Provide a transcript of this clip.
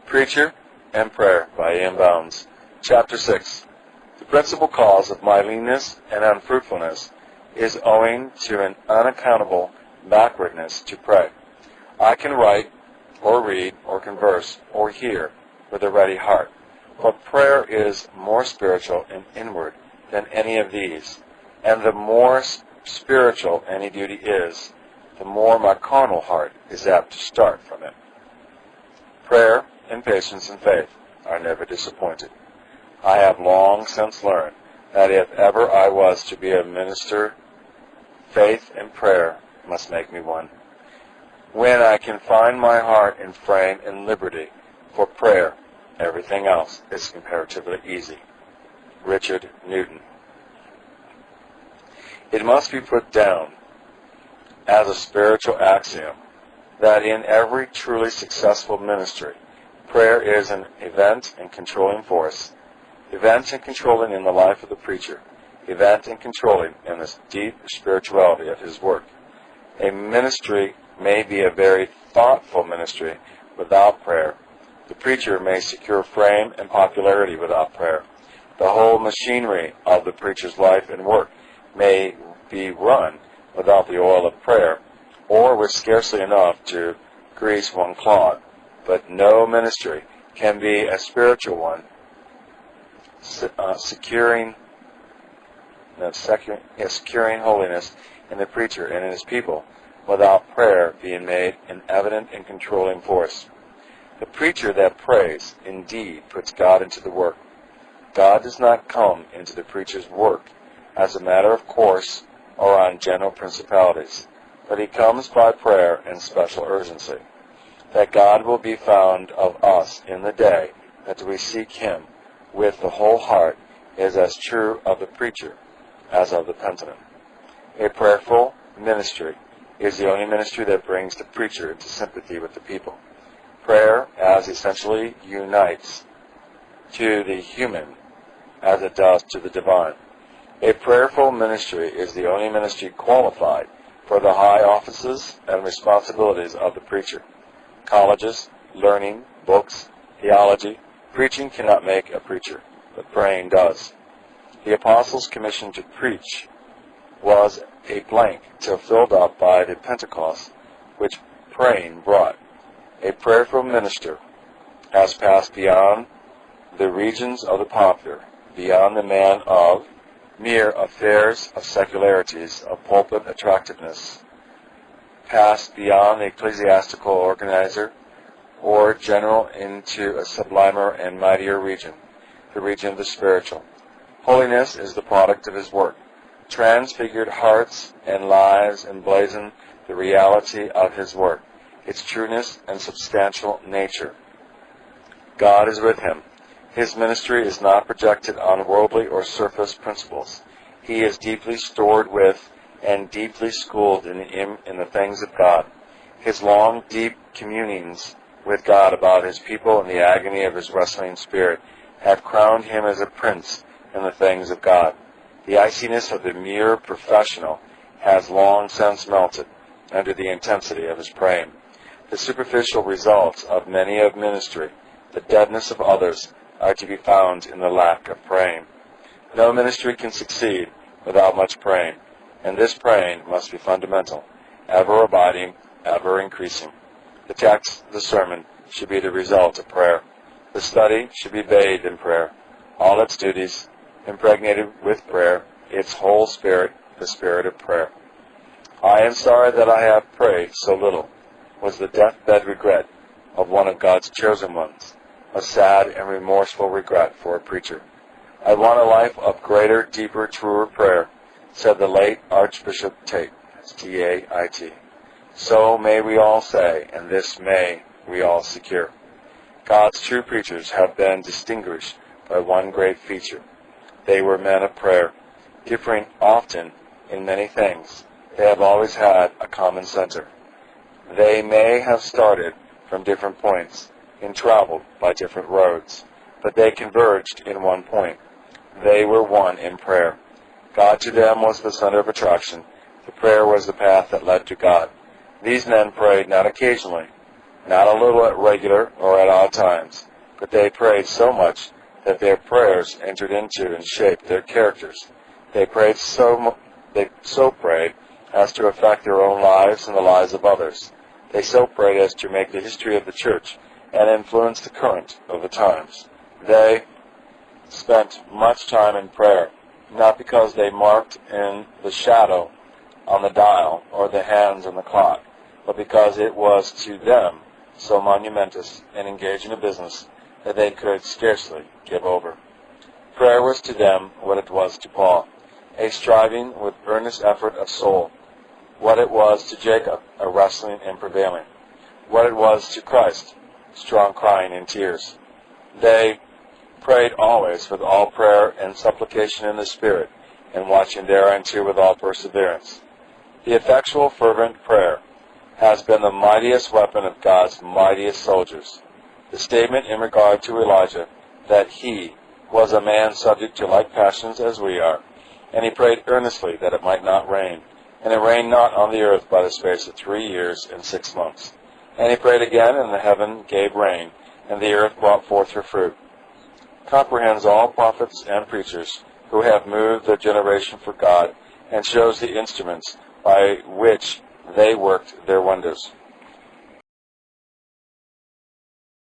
Preacher and Prayer by Ian Bounds. Chapter 6. The principal cause of my leanness and unfruitfulness is owing to an unaccountable backwardness to pray. I can write, or read, or converse, or hear with a ready heart, but prayer is more spiritual and inward than any of these, and the more spiritual any duty is, the more my carnal heart is apt to start from it. Prayer and patience and faith are never disappointed. I have long since learned that if ever I was to be a minister, faith and prayer must make me one. When I can find my heart and frame in liberty for prayer, everything else is comparatively easy. Richard Newton. It must be put down as a spiritual axiom that in every truly successful ministry, prayer is an event and controlling force, event and controlling in the life of the preacher, event and controlling in the deep spirituality of his work. A ministry may be a very thoughtful ministry without prayer. The preacher may secure fame and popularity without prayer. The whole machinery of the preacher's life and work may be run without the oil of prayer, or with scarcely enough to grease one clod. But no ministry can be a spiritual one, securing holiness in the preacher and in his people, without prayer being made an evident and controlling force. The preacher that prays indeed puts God into the work. God does not come into the preacher's work as a matter of course or on general principalities, but he comes by prayer and special urgency. That God will be found of us in the day that we seek him with the whole heart is as true of the preacher as of the penitent. A prayerful ministry is the only ministry that brings the preacher into sympathy with the people. Prayer as essentially unites to the human as it does to the divine. A prayerful ministry is the only ministry qualified for the high offices and responsibilities of the preacher. Colleges, learning, books, theology, preaching cannot make a preacher, but praying does. The apostles' commission to preach was a blank till filled up by the Pentecost, which praying brought. A prayerful minister has passed beyond the regions of the popular, beyond the man of mere affairs of secularities, of pulpit attractiveness, passed beyond the ecclesiastical organizer or general into a sublimer and mightier region, the region of the spiritual. Holiness is the product of his work. Transfigured hearts and lives emblazon the reality of his work, its trueness and substantial nature. God is with him. His ministry is not projected on worldly or surface principles. He is deeply stored with and deeply schooled in the things of God. His long, deep communings with God about his people and the agony of his wrestling spirit have crowned him as a prince in the things of God. The iciness of the mere professional has long since melted under the intensity of his praying. The superficial results of many of ministry, the deadness of others, are to be found in the lack of praying. No ministry can succeed without much praying, and this praying must be fundamental, ever abiding, ever increasing. The text, the sermon, should be the result of prayer. The study should be bathed in prayer. All its duties impregnated with prayer, its whole spirit, the spirit of prayer. I am sorry that I have prayed so little, was the deathbed regret of one of God's chosen ones, a sad and remorseful regret for a preacher. I want a life of greater, deeper, truer prayer, said the late Archbishop Tait, T-A-I-T. So may we all say, and this may we all secure. God's true preachers have been distinguished by one great feature. They were men of prayer. Differing often in many things, they have always had a common center. They may have started from different points and traveled by different roads, but they converged in one point. They were one in prayer. God to them was the center of attraction. The prayer was the path that led to God. These men prayed not occasionally, not a little at regular or at odd times, but they prayed so much that their prayers entered into and shaped their characters. They so prayed as to affect their own lives and the lives of others. They so prayed as to make the history of the church and influence the current of the times. They spent much time in prayer, not because they marked in the shadow on the dial or the hands on the clock, but because it was to them so monumentous and engaging a business that they could scarcely give over. Prayer was to them what it was to Paul, a striving with earnest effort of soul, what it was to Jacob, a wrestling and prevailing, what it was to Christ, strong crying and tears. They prayed always with all prayer and supplication in the Spirit, and watching thereunto with all perseverance. The effectual fervent prayer has been the mightiest weapon of God's mightiest soldiers. The statement in regard to Elijah, that he was a man subject to like passions as we are, and he prayed earnestly that it might not rain, and it rained not on the earth by the space of 3 years and 6 months. And he prayed again, and the heaven gave rain, and the earth brought forth her fruit. Comprehends all prophets and preachers who have moved their generation for God, and shows the instruments by which they worked their wonders.